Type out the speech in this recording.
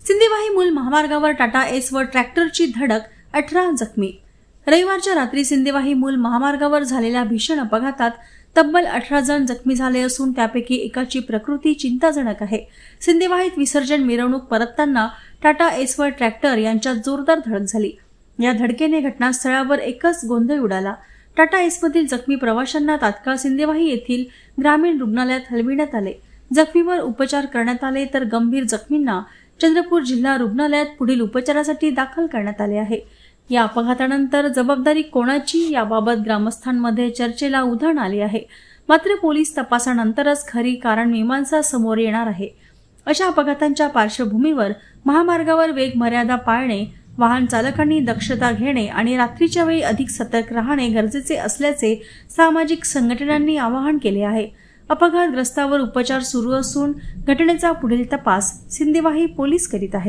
सिंदेवाही मूल महामार्गावर टाटा एस व ट्रॅक्टरची धडक, 18 जखमी। रविवारच्या रात्री सिंदेवाही मूल महामार्गावर झालेल्या भीषण अपघातात तब्बल 18 जण जखमी झाले असून त्यापैकी एकाची प्रकृती चिंताजनक आहे। सिंदेवाहीत विसर्जन मिरवणूक परतताना टाटा एस व ट्रॅक्टर यांच्यात जोरदार धडक झाली। या धडकेने घटनास्थळावर एकच गोंधळ उडाला। टाटा एसमधील जखमी प्रवाशांना तात्काळ सिंदेवाही येथील ग्रामीण रुग्णालयात हलविण्यात आले। जखमीवर उपचार करण्यात आले तर गंभीर जखमींना चंद्रपूर जिल्हा रुग्णालयात पुढील उपचारासाठी दाखल करण्यात आले आहे। या अपघातानंतर जबाबदारी कोणाची याबाबत ग्रामस्थांमध्ये चर्चेला उधाण आले आहे। मात्र पोलीस तपासानंतरच खरी कारण मीमांसा समोर येणार आहे। अशा अपघातांच्या पार्श्वभूमीवर महामार्गावर वेग मर्यादा पाळणे, वाहन चालकांनी दक्षता घेणे आणि रात्रीच्या वेळी अधिक सतर्क राहणे गरजेचे असल्याचे सामाजिक संघटनांनी आवाहन केले आहे। अपघातग्रस्तावर उपचार सुरू असून घटनेचा पुढील तपास सिंदेवाही पोलीस करीत आहेत।